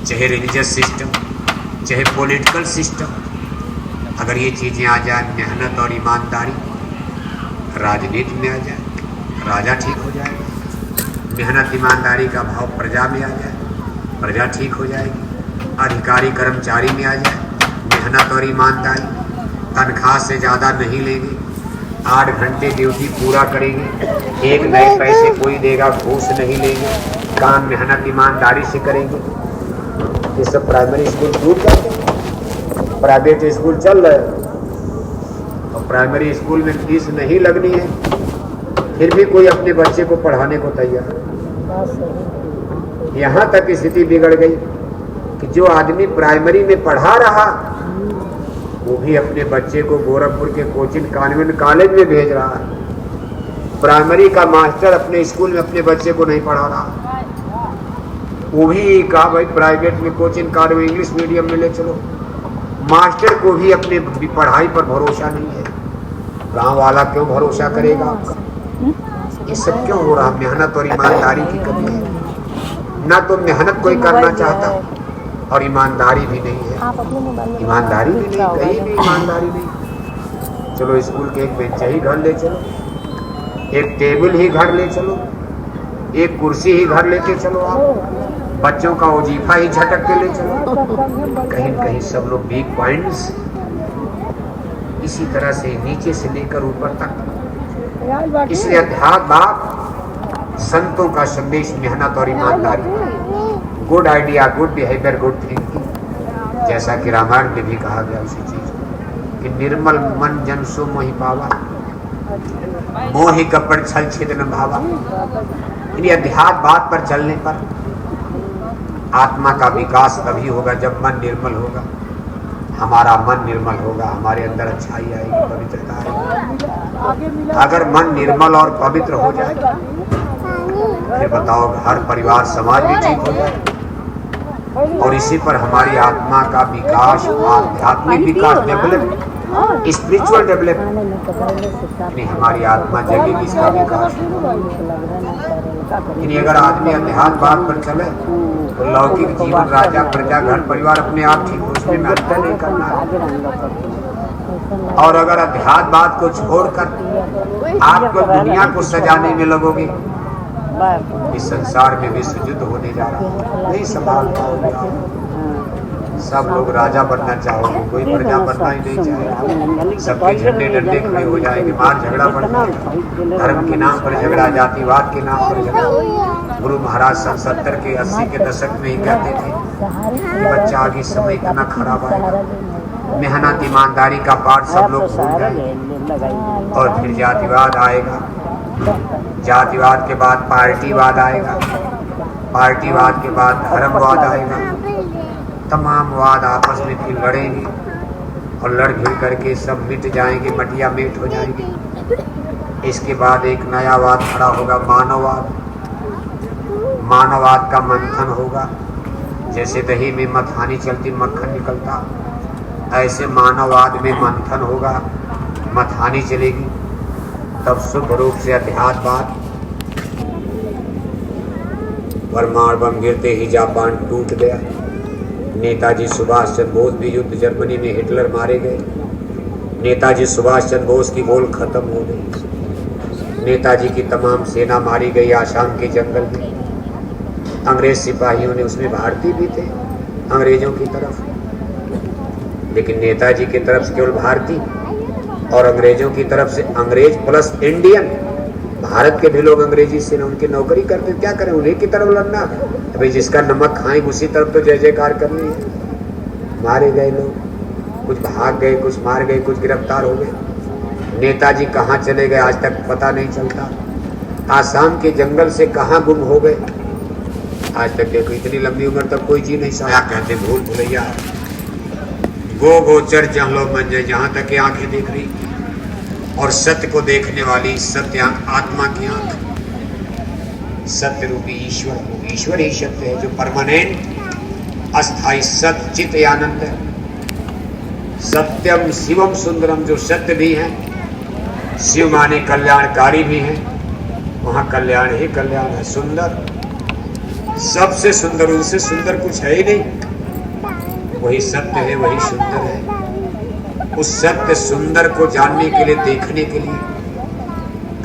चाहे religious system, चाहे political system, अगर ये चीज़ें आ जाए, मेहनत और ईमानदारी राजनीति में आ जाए, राजा ठीक हो जाएगा। मेहनत ईमानदारी का भाव प्रजा में आ जाए, प्रजा ठीक हो जाएगी। अधिकारी कर्मचारी में आ जाए, मेहनत और ईमानदारी, तनख्वाह से ज़्यादा नहीं लेंगे, 8 घंटे ड्यूटी पूरा करेंगे, एक नए पैसे कोई देगा, घूस नहीं लेंगे, काम मेहनत ईमानदारी से करेंगे। ये सब प्राइमरी स्कूल दूर जाते हैं, प्राइवेट स्कूल चल रहे हैं और प्राइमरी स्कूल में फीस नहीं लगनी है, फिर भी कोई अपने बच्चे को पढ़ाने को तैयार है। यहाँ तक स्थिति बिगड़ गई कि जो आदमी प्राइमरी में पढ़ा रहा वो भी अपने बच्चे को गोरखपुर के कोचिंग कॉन्वेंट कॉलेज में भेज रहा है। प्राइमरी का मास्टर अपने स्कूल में अपने बच्चे को नहीं पढ़ा रहा, वो भी कहा भाई प्राइवेट में कोचिंग कॉन्वेंट इंग्लिश मीडियम में ले चलो। मास्टर को भी अपने पढ़ाई पर भरोसा नहीं है, गांव वाला क्यों भरोसा करेगा आपका? ये सब क्यों हो रहा? मेहनत और ईमानदारी की कमी है। ना तो मेहनत कोई करना चाहता और ईमानदारी भी नहीं है। ईमानदारी भी नहीं, कहीं भी ईमानदारी नहीं। चलो स्कूल के एक बेंच ही घर ले चलो, एक टेबल ही घर ले चलो, एक कुर्सी ही घर लेके चलो, आप बच्चों का वजीफा ही झटक के ले चलो। कहीं कहीं सब लोग वीक पॉइंट्स इसी तरह से नीचे से लेकर ऊपर तक। इसलिए अध्यात्म संतों का संदेश मेहनत और ईमानदारी, good idea, good behaviour, good thinking, जैसा कि रामायण में भी कहा गया उसी चीज कि निर्मल मन जन सो मोहि पावा, मोहि कपट छल छेद न भावा। इन्हीं अध्यात्म बात पर चलने पर आत्मा का विकास तभी होगा जब मन निर्मल होगा। हमारा मन निर्मल होगा, हमारे अंदर अच्छाई आएगी, पवित्रता आएगी। अगर मन निर्मल और पवित्र हो जाए फिर बताओ हर परिवार समाज भी ठीक हो जाए। और इसी पर हमारी आत्मा का विकास, आध्यात्मिक विकास, डेवलप, स्पिरिचुअल डेवलपमेंट, हमारी आत्मा जगेगी, इसका विकास। अगर आदमी अध्यात्म बात पर चले तो लौकिक जीवन, राजा प्रजा, घर परिवार अपने आप ठीक हो, उसमें मेहनत नहीं करना। और अगर अध्यात्म बात को छोड़कर आप लोग दुनिया को सजाने में लगोगे, इस संसार में विश्व युद्ध होने जा रहा है, नहीं संभाल पाओगे आप। सब लोग राजा बनना चाहोगे, कोई प्रजा बनना ही नहीं चाहेगा। सबके झंडे डंडे खड़े हो जाएंगे, मार झगड़ा बढ़ना, धर्म के नाम पर झगड़ा, जातिवाद के नाम पर झगड़ा। गुरु महाराज सन 70 के 80 के दशक में ही कहते थे कि बच्चा आगे समय इतना खराब आएगा, मेहनत ईमानदारी का पाठ सब लोग भूल जाएंगे और फिर जातिवाद आएगा। जातिवाद के बाद पार्टीवाद आएगा, पार्टीवाद के बाद धर्मवाद आएगा। तमाम वाद आपस में फिर लड़ेंगे और लड़ भिड़ करके सब मिट जाएंगे, मटिया मेट हो जाएंगे। इसके बाद एक नया वाद खड़ा होगा, मानववाद। मानववाद का मंथन होगा, जैसे दही में मथानी चलती मक्खन निकलता, ऐसे मानववाद में मंथन होगा, मथानी चलेगी, तब शुद्ध रूप से अध्यात्मवाद। परमाणु बम गिरते ही जापान टूट गया। नेताजी सुभाष चंद्र बोस भी युद्ध जर्मनी में हिटलर मारे गए। नेताजी सुभाष चंद्र बोस की गोल खत्म हो गई। नेताजी की तमाम सेना मारी गई आसाम के जंगल में। अंग्रेज सिपाहियों ने, उसमें भारतीय भी थे अंग्रेजों की तरफ, लेकिन नेताजी की तरफ से केवल भारतीय और अंग्रेजों की तरफ से अंग्रेज प्लस इंडियन। भारत के भी लोग अंग्रेजी से उनकी नौकरी करते, क्या करें, उन्हीं की तरफ लड़ना। अभी जिसका नमक खाएं उसी तरफ तो जय जयकार करनी है। मारे गए लोग, कुछ भाग गए, कुछ मार गए, कुछ गिरफ्तार हो गए। नेताजी कहाँ चले गए आज तक पता नहीं चलता। आसाम के जंगल से कहाँ गुम हो गए आज तक देखो। इतनी लंबी उम्र तक कोई जी नहीं सका। कहते भूल भुलैया गो गोचर जहलो मंजे, जहाँ तक की आंखें देख रही और सत्य को देखने वाली सत्य आंख, आत्मा की आंख, सत्य रूपी ईश्वर को। ईश्वर ही सत्य है जो परमानेंट अस्थाई सत्य चित आनंद है। सत्यम शिवम सुंदरम, जो सत्य भी है, शिव माने कल्याणकारी भी है, वहाँ कल्याण ही कल्याण है। सुंदर सबसे सुंदर, उनसे सुंदर कुछ है ही नहीं। वही सत्य है, वही सुंदर है। उस सत्य सुंदर को जानने के लिए, देखने के लिए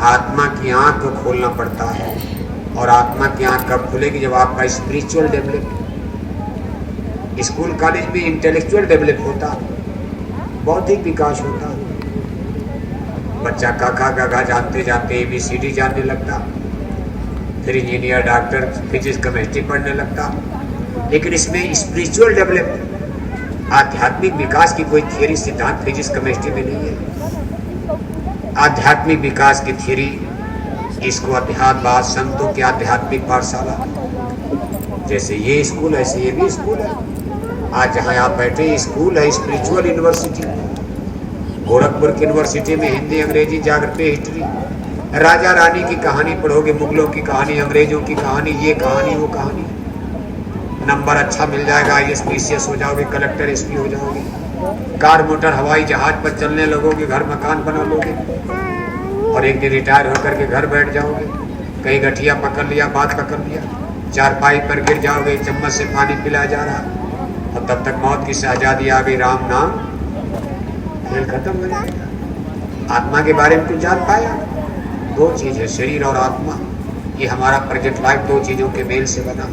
आत्मा की आंख को खोलना पड़ता है। और आत्मा की आंख कब खुलेगी? जब आपका स्पिरिचुअल डेवलप, स्कूल कॉलेज में इंटेलेक्चुअल डेवलप होता, बौद्धिक विकास होता। बच्चा काका गागा जानते जानते ABCD जानने लगता, फिर इंजीनियर, डॉक्टर, फिजिक्स, केमिस्ट्री पढ़ने लगता। लेकिन इसमें स्पिरिचुअल डेवलप, आध्यात्मिक विकास की कोई थियरी, सिद्धांत फिजिक्स केमिस्ट्री में नहीं है। आध्यात्मिक विकास की थियरी, इसको अध्यात्मवाद, संतों की आध्यात्मिक पाठशाला, जैसे ये स्कूल है ऐसे ये भी स्कूल है। आज जहाँ आप बैठे स्कूल है, स्पिरिचुअल यूनिवर्सिटी। गोरखपुर की यूनिवर्सिटी में हिंदी, अंग्रेजी, ज्योग्राफी, हिस्ट्री, राजा रानी की कहानी पढ़ोगे, मुगलों की कहानी, अंग्रेजों की कहानी, ये कहानी वो कहानी। नंबर अच्छा मिल जाएगा, IAS PCS हो जाओगे, कलेक्टर SP हो जाओगे, कार मोटर हवाई जहाज पर चलने लगोगे, घर मकान बना लोगे, और एक दिन रिटायर होकर के घर बैठ जाओगे। कहीं गठिया पकड़ लिया, बात पकड़ लिया, चारपाई पर गिर जाओगे, चम्मच से पानी पिलाया जा रहा, और तब तक मौत की शहजादी आ गई, राम नाम, खेल खत्म हो जाएगा। आत्मा के बारे में कुछ जान पाया? दो चीज है, शरीर और आत्मा। ये हमारा प्रोजेक्ट लाइफ दो चीजों के मेल से बना,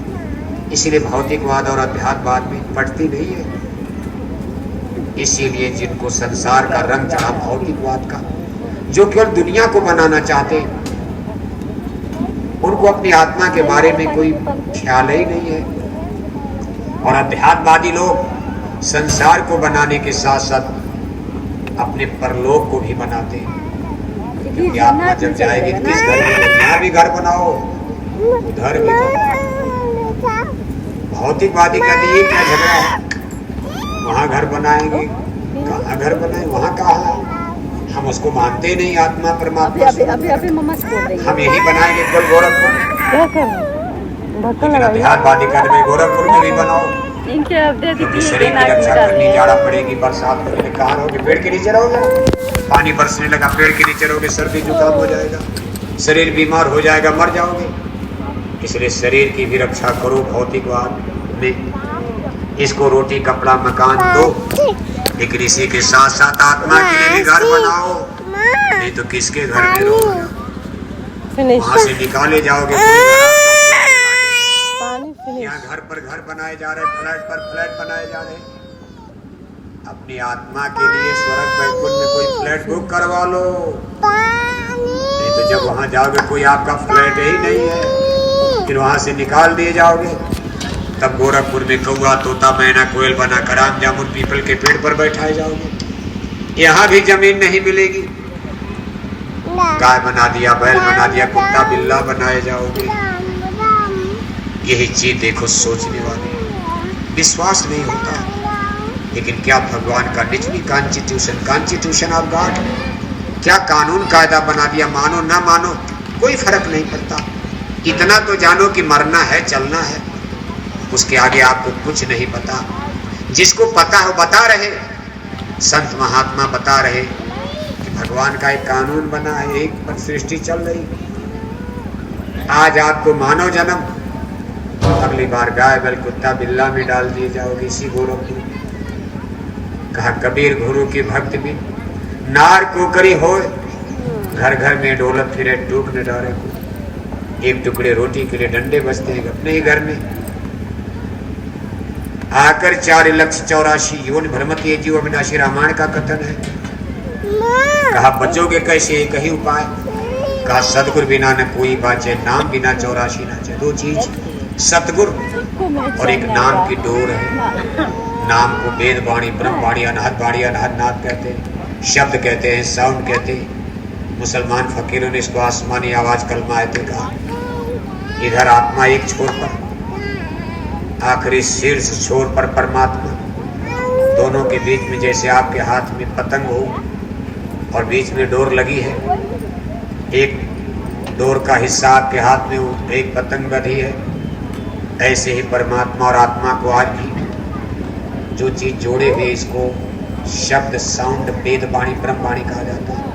इसीलिए भौतिकवाद और अध्यात्मवाद में पटती नहीं है। इसीलिए जिनको संसार का रंग चढ़ा भौतिकवाद का, जो केवल दुनिया को बनाना चाहते, उनको अपनी आत्मा के बारे में कोई ख्याल ही नहीं है। और अध्यात्मवादी लोग संसार को बनाने के साथ साथ अपने परलोक को भी बनाते हैं। क्योंकि आत्मा जब जाएगी तो किस घर में, यहाँ भी घर बनाओ, उधर भी बनाओ। भौतिकवादी कहते ये क्या झगड़ा है, वहाँ घर बनाएंगे, कहाँ घर बनाए, वहाँ कहाँ है? हम उसको मानते नहीं, आत्मा परमात्मा। हम यही बनाएंगे केवल गोरखपुर। अध्यात्मवादी कहते हैं गोरखपुर में भी बनाओ, क्योंकि शरीर की रक्षा करनी, जाड़ा पड़ेगी, बरसात पड़ेगी, कहाँ रहोगे? पेड़ के नीचे रहोगे, पानी बरसने लगा, पेड़ के नीचे रहोगे, सर्दी जुकाम हो जाएगा, शरीर बीमार हो जाएगा, मर जाओगे। इसलिए शरीर की भी रक्षा करो भौतिकवाद में। इसको रोटी कपड़ा मकान दो, लेकिन इसी के साथ साथ आत्मा के लिए भी घर बनाओ, नहीं तो किसके घर में रहोगे? वहां से निकाले जाओगे। यहाँ घर पर घर बनाए जा रहे, फ्लैट पर फ्लैट बनाए जा रहे। अपनी आत्मा के लिए स्वर्ग वैकुंठ में कोई फ्लैट बुक करवा लो, नहीं तो जब वहां जाओगे कोई आपका फ्लैट ही नहीं है, फिर वहां से निकाल दिए जाओगे। तब गोरखपुर में कौआ, तोता, मैना, कोयल बनाकर आम जामुन पीपल के पेड़ पर बैठाए जाओगे। यहाँ भी जमीन नहीं मिलेगी, गाय बना दिया, बैल बना दिया, कुत्ता बिल्ला बनाए जाओगे। यही चीज देखो सोचने वाले, विश्वास नहीं होता। लेकिन क्या भगवान का निचली कॉन्स्टिट्यूशन ऑफ गॉड, क्या कानून कायदा बना दिया, मानो ना मानो कोई फर्क नहीं पड़ता। इतना तो जानो कि मरना है, चलना है, उसके आगे आपको कुछ नहीं पता। जिसको पता हो बता रहे, संत महात्मा बता रहे कि भगवान का एक कानून बना है, एक पर सृष्टि चल रही। आज आपको मानव जन्म, अगली बार गाय बैल कुत्ता बिल्ला में डाल दिए जाओगे। इसी गोरखपुर कहा कबीर गुरु की भक्ति भी नार कोकरी हो, घर घर में ढोलक फिरे टूक न डारे को। एक टुकड़े रोटी के लिए डंडे बजते हैं अपने ही घर में। आकर 4,84,000 योनि भ्रमति जीव अविनाशी, रामायण का कथन है। कहा बचोगे कैसे, एक ही उपाय। कहा सतगुरु बिना न कोई बाचे, नाम बिना 84 नाचे। दो चीज, सतगुरु और एक नाम की डोर है। नाम को वेद वाणी, ब्रह्म वाणी, अनहद वाणी, अनहद नाद कहते हैं, शब्द कहते हैं, साउंड कहते हैं। मुसलमान फकीरों ने इसको आसमानी आवाज कलमायते कहा। इधर आत्मा एक छोर पर, आखिरी शीर्ष छोर पर परमात्मा, दोनों के बीच में जैसे आपके हाथ में पतंग हो और बीच में डोर लगी है, एक डोर का हिस्सा आपके हाथ में एक पतंग बंधी है, ऐसे ही परमात्मा और आत्मा को आज भी जो चीज जोड़े हुए, इसको शब्द, साउंड, वेद वाणी, ब्रह्म वाणी कहा जाता है।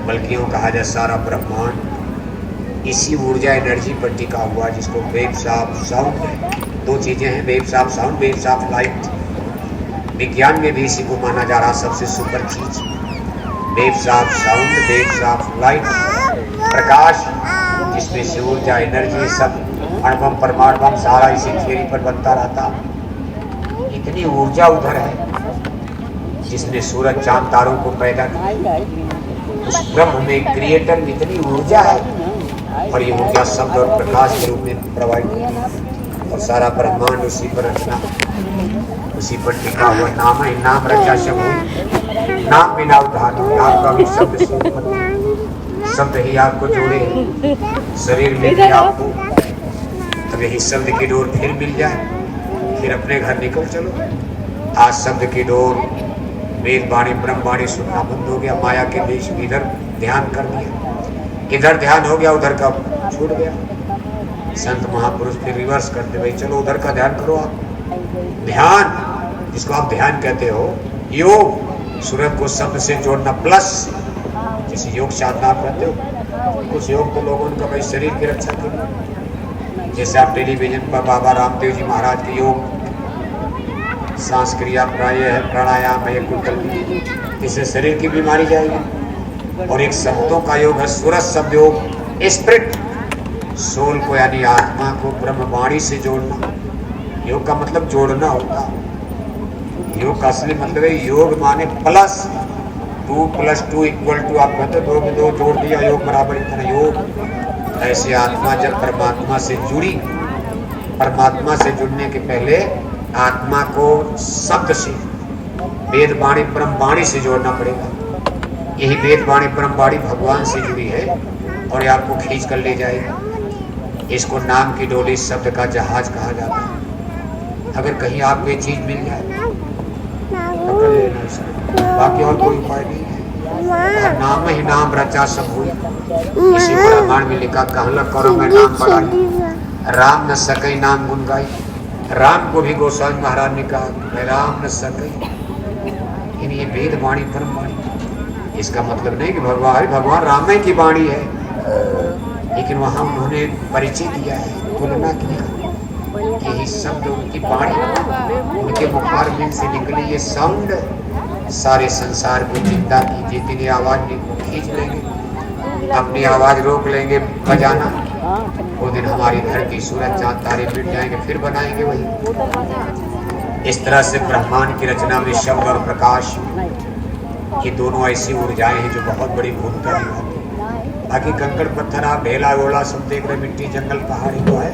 बल्कि यूं कहा जाए सारा ब्रह्मांड इसी ऊर्जा एनर्जी पर टिका हुआ, जिसको वेव्स ऑफ साउंड, दो चीजें हैं, waves of sound, waves of light. विज्ञान में भी इसी को माना जा रहा सबसे सुपर चीज, waves of sound, waves of light, प्रकाश जिसमें से ऊर्जा एनर्जी सब अणुबम परमाणुबम सारा इसी थियरी पर बनता रहता। इतनी ऊर्जा उधर है जिसने सूरज चांद तारों को पैदा किया। उस ब्रह्म में क्रिएटर में इतनी ऊर्जा है, और ये ऊर्जा शब्द और प्रकाश के रूप में प्रोवाइड होती है, और सारा ब्रह्मांड उसी पर रचना, उसी पर टिका हुआ। नाम है, नाम रचा सब हुई, नाम बिना उधार आपका भी शब्द से, शब्द ही आपको जोड़े, शरीर में भी आपको, तब यही शब्द की डोर फिर मिल जाए, फिर अपने घर निकल चलो। आज शब्द की डोर, वेद वाणी ब्रह्म वाणी सुनना बंद हो गया, माया के देश में इधर ध्यान कर दिया, इधर ध्यान हो गया, उधर का छूट गया। संत महापुरुष फिर रिवर्स करते, भाई चलो उधर का ध्यान करो आप। ध्यान जिसको आप ध्यान कहते हो, योग सूरज को शब्द से जोड़ना, प्लस जैसे योग साधना आप करते हो, कुछ योग तो लोगों ने भाई शरीर की रक्षा के लिए, जैसे आप टेलीविजन पर बाबा रामदेव जी महाराज के योग, सांस क्रिया प्राणायाम है, कुंडल, इससे शरीर की बीमारी जाएगी। और एक शब्दों का योग है सूरज शब्द योग, स्पिरिट, सोल को यानी आत्मा को ब्रह्मवाणी से जोड़ना। योग का मतलब जोड़ना होता है। योग का असली मतलब है योग माने प्लस, 2 + 2 = 2। आप कहते 2 में 2 जोड़ दिया, योग बराबर इतना योग। ऐसे आत्मा जब परमात्मा से जुड़ी, परमात्मा से जुड़ने के पहले आत्मा को शब्द से, वेद वाणी ब्रह्म वाणी से जोड़ना पड़ेगा। यही वेद वाणी ब्रह्म वाणी भगवान से जुड़ी है, और ये आपको खींच कर ले जाएगा। इसको नाम की डोली, शब्द का जहाज कहा जाता है। अगर कहीं आपको ये चीज मिल जाए तो कर लेना इसको, बाकी और कोई उपाय नहीं है। नाम ही नाम रचा सब हुई, इसी को रामायण में लिखा, कहला करो मैं नाम बढ़ाई, राम न सके नाम गुन गाई। राम को भी गोस्वामी महाराज ने कहा, मैं राम न सके, ये वेद वाणी ब्रह्म वाणी। इसका मतलब नहीं कि भगवान राम की वाणी है, लेकिन वहाँ उन्होंने परिचय दिया है, तुलना किया, यही शब्द उनकी वाणी, उनके मुखारबिंद से निकली ये साउंड सारे संसार को जिंदा की। जितनी आवाज खींच लेंगे, अपनी आवाज रोक लेंगे बजाना, वो दिन हमारी धरती सूरज चांद तारे मिट जाएंगे, फिर बनाएंगे वही। इस तरह से ब्रह्मांड की रचना में शब्द और प्रकाश, ये दोनों ऐसी ऊर्जाएं हैं जो बहुत बड़ी भूमिका निभाती हैं। बाकी कंकड़ पत्थर आप ढेला गोला सब देख रहे, मिट्टी जंगल पहाड़ी तो है,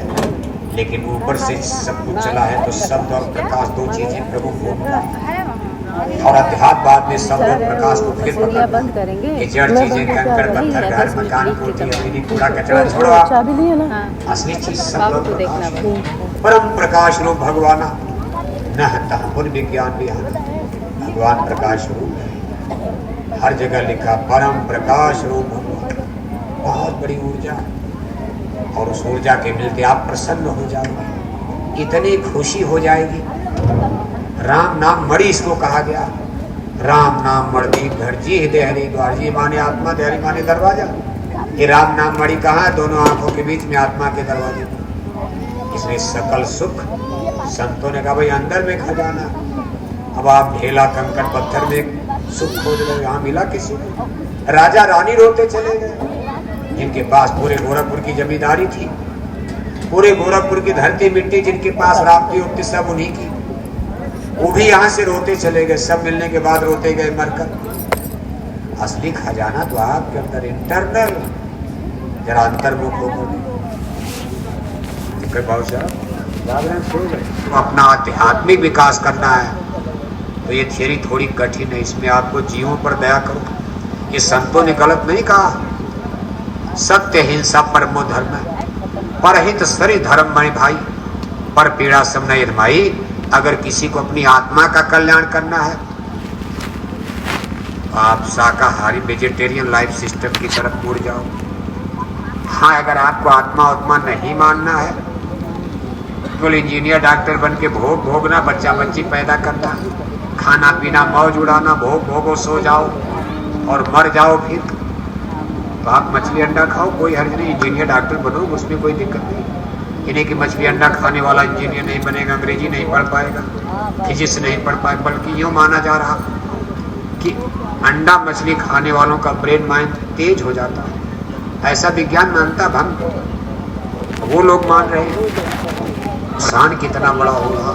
लेकिन ऊपर से सब कुछ चला है, तो शब्द और प्रकाश दो चीजें प्रमुख भूमिका है। और अध्यात्म बाद में शब्द और प्रकाश को फिर बंद करेंगे, जड़ चीजें कंकड़ पत्थर घर मकान कोठी कूड़ा कचरा छोड़ो, आप असली चीज शब्द और प्रकाश, परम प्रकाश रूप भगवान, न विज्ञान विहान, भगवान प्रकाश रूप है। हर जगह लिखा परम प्रकाश रूप भगवान, बहुत बड़ी ऊर्जा, और उस ऊर्जा के मिलते आप प्रसन्न हो जाओगे, इतनी खुशी हो जाएगी। राम नाम मणि इसको कहा गया, राम नाम मणि घर जी हृदय हरि द्वार। जी माने आत्मा, हरि माने दरवाजा। ये राम नाम मणि कहाँ है? दोनों आंखों के बीच में, आत्मा के दरवाजे में। इसलिए सकल सुख, संतों ने कहा भाई अंदर में खजाना। अब आप ढेला कंकड़ पत्थर में सुख खोज रहे, यहाँ मिला किसी को? राजा रानी रोते चले गए, जिनके पास पूरे गोरखपुर की जमींदारी थी, पूरे गोरखपुर की धरती मिट्टी जिनके पास राप्ती उठती सब उन्हीं की, वो भी यहाँ से रोते चले गए। सब मिलने के बाद रोते गए मरकर। असली खजाना तो आपके अंदर इंटरनल, जरा अंतर्मुख होकर तो अपना आध्यात्मिक विकास करना है, तो ये थियरी थोड़ी कठिन है। इसमें आपको जीवों पर दया करो। ये संतों ने गलत नहीं कहा, सत्य हिंसा परमो धर्म है, परहित सरि धर्म मणि भाई, पर पीड़ा सब नहीं भाई। अगर किसी को अपनी आत्मा का कल्याण करना है, तो आप शाकाहारी वेजिटेरियन लाइफ सिस्टम की तरफ मुड़ जाओ। हाँ, अगर आपको आत्मा नहीं मानना है, केवल इंजीनियर डॉक्टर बन के भोग भोगना, बच्चा बच्ची पैदा करना, खाना पीना मौज उड़ाना, भोग भोगो सो जाओ और मर जाओ, फिर तो आप मछली अंडा खाओ, कोई हर्ज नहीं, इंजीनियर डॉक्टर बनो, उसमें कोई दिक्कत नहीं। इन्हें कि मछली अंडा खाने वाला इंजीनियर नहीं बनेगा, अंग्रेजी नहीं पढ़ पाएगा, फिजिक्स नहीं पढ़ पाएगा, बल्कि यूँ माना जा रहा कि अंडा मछली खाने वालों का ब्रेन माइंड तेज हो जाता है, ऐसा विज्ञान मानता। भंग वो लोग मान रहे हैं। नुकसान कितना बड़ा होगा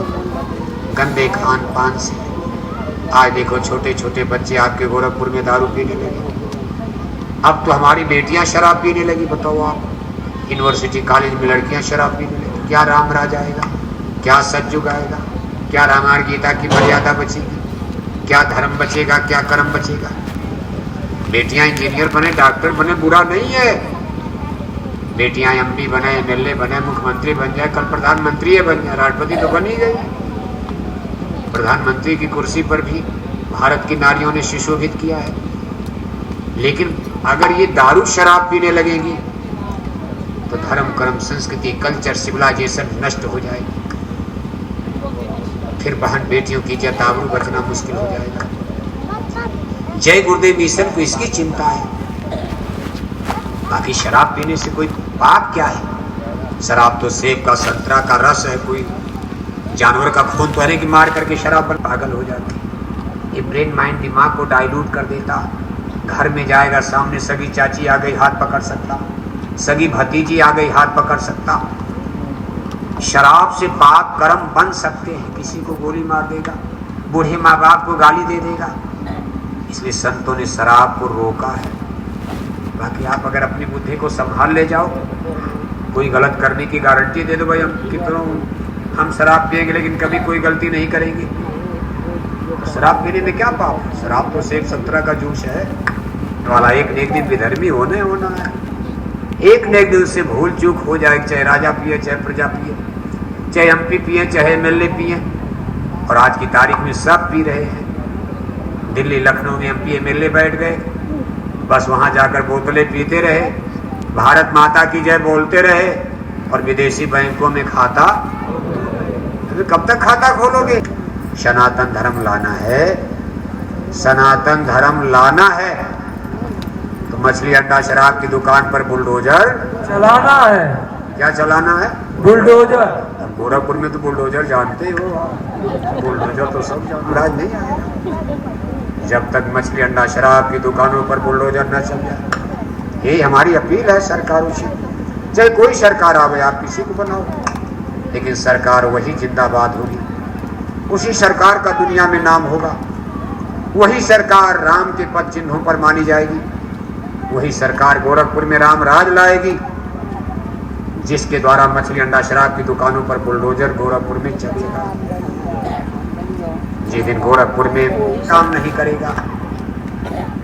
गंदे खान पान से। आज देखो छोटे छोटे बच्चे आपके गोरखपुर में दारू पीने लगे। अब तो हमारी बेटियां शराब पीने लगी। बताओ आप, यूनिवर्सिटी कॉलेज में लड़कियां शराब पीने लगी। क्या राम राज आएगा, क्या सतयुग आएगा, क्या रामायण गीता की मर्यादा बचेगी, क्या धर्म बचेगा, क्या कर्म बचेगा। बेटियां इंजीनियर बने, डॉक्टर बने, बुरा नहीं है। बेटियां एमपी बने, एमएलए बने, मुख्यमंत्री बन जाए, कल प्रधानमंत्री बन जाए, राष्ट्रपति तो बन ही गई। प्रधानमंत्री की कुर्सी पर भी भारत की नारियों ने सुशोभित किया है। लेकिन अगर ये दारू शराब पीने लगेगी तो धर्म कर्म संस्कृति कल्चर सिविलाइजेशन नष्ट हो जाएगी। फिर बहन बेटियों की इज्जत आबरू बचना मुश्किल हो जाएगा। जय गुरुदेव मिशन को इसकी चिंता है। बाकी शराब पीने से कोई पाप क्या है। शराब तो सेब का, संतरा का रस है, कोई जानवर का खून तो है कि मार करके शराब बन पागल हो जाती। ये ब्रेन माइंड दिमाग को डाइल्यूट कर देता। घर में जाएगा, सामने सगी चाची आ गई, हाथ पकड़ सकता, सगी भतीजी आ गई, हाथ पकड़ सकता। शराब से पाप कर्म बन सकते हैं। किसी को गोली मार देगा, बूढ़े माँ बाप को गाली दे देगा। इसलिए संतों ने शराब को रोका है। बाकी आप अगर अपनी बुद्धि को संभाल ले जाओ, कोई गलत करने की गारंटी दे दो, भाई हम शराब पिएंगे लेकिन कभी कोई गलती नहीं करेंगे। शराब पीने में क्या पाप है। शराब तो सेब संतरा का जूस है वाला। एक न एक दिन विधर्मी होना है। एक न एक दिन से भूल चूक हो जाए, चाहे राजा पिए, चाहे प्रजा पिए, चाहे एमपी पिए, चाहे एमएलए पिए। और आज की तारीख में सब पी रहे हैं। दिल्ली लखनऊ में एमपी एमएलए बैठ गए, बस वहां जाकर बोतलें पीते रहे, भारत माता की जय बोलते रहे, और विदेशी बैंकों में खाता। तो कब तक खाता खोलोगे। सनातन धर्म लाना है, सनातन धर्म लाना है तो मछली अंडा शराब की दुकान पर बुलडोजर चलाना है। क्या चलाना है? बुलडोजर। गोरखपुर में तो बुलडोजर जानते हो। बुलडोजर तो सब राज नहीं आएगा जब तक मछली अंडा शराब की दुकानों पर बुलडोजर न चल जाए। यही हमारी अपील है सरकारों से। चाहे कोई सरकार आवे, आप किसी को बनाओ, लेकिन सरकार वही जिंदाबाद होगी। उसी सरकार का दुनिया में नाम होगा। वही सरकार राम के पद चिन्हों पर मानी जाएगी। वही सरकार गोरखपुर में राम राज लाएगी, जिसके द्वारा मछली अंडा शराब की दुकानों पर बुलडोजर गोरखपुर में चलेगा। जिस दिन गोरखपुर में काम नहीं करेगा,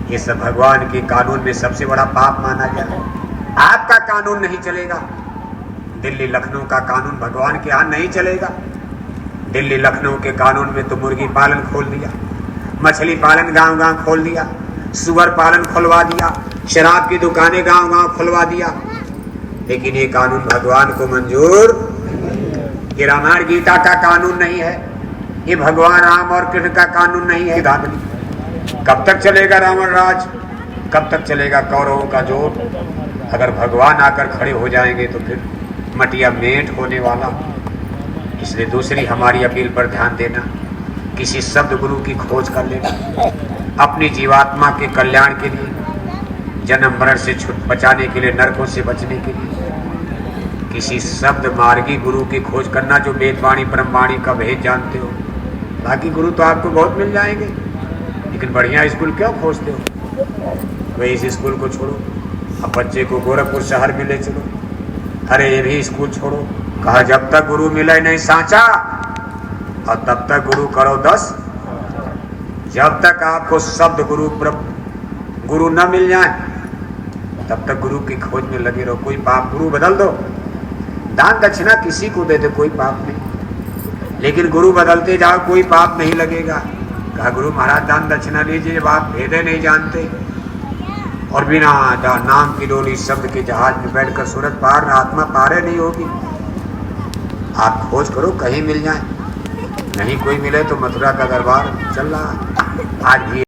ये सब भगवान के कानून में सबसे बड़ा पाप माना गया। आपका कानून नहीं चलेगा। दिल्ली लखनऊ का कानून भगवान के यहाँ नहीं चलेगा। दिल्ली लखनऊ के कानून में तो मुर्गी पालन खोल दिया, मछली पालन गांव गांव खोल दिया, सुअर पालन खुलवा दिया, शराब की दुकानें गांव गांव खुलवा दिया। लेकिन ये कानून भगवान को मंजूर, ये रामायण गीता का कानून नहीं है, ये भगवान राम और कृष्ण का कानून नहीं है। धांधली कब तक चलेगा रावण राज, कब तक चलेगा कौरवों का जोर। अगर भगवान आकर खड़े हो जाएंगे तो फिर मटिया मेट होने वाला। इसलिए दूसरी हमारी अपील पर ध्यान देना, किसी शब्द गुरु की खोज कर लेना। अपनी जीवात्मा के कल्याण के लिए, जन्म मरण से बचाने के लिए, नरकों से बचने के लिए किसी शब्द मार्गी गुरु की खोज करना, जो वेदवाणी ब्रह्मवाणी का भेद जानते हो। बाकी गुरु तो आपको बहुत मिल जाएंगे, लेकिन बढ़िया स्कूल क्यों खोजते हो। वही इस स्कूल को छोड़ो, अब बच्चे को गोरखपुर शहर में ले चलो। अरे ये भी स्कूल छोड़ो। कहा जब तक गुरु मिले नहीं सांचा, और तब तक गुरु करो 10। जब तक आपको शब्द गुरु न मिल जाए, तब तक गुरु की खोज में लगे रहो। कोई पाप गुरु बदल दो, दान दक्षिणा किसी को दे दो, कोई पाप नहीं। लेकिन गुरु बदलते जाओ, कोई पाप नहीं लगेगा। कहा गुरु महाराज दान दक्षिणा लीजिए, जब आप भेदे नहीं जानते और बिना नाम की डोली शब्द के जहाज में बैठकर सूरज पार आत्मा पारे नहीं होगी। आप खोज करो, कहीं मिल जाए। नहीं कोई मिले तो मथुरा का दरबार चल रहा है आज भी।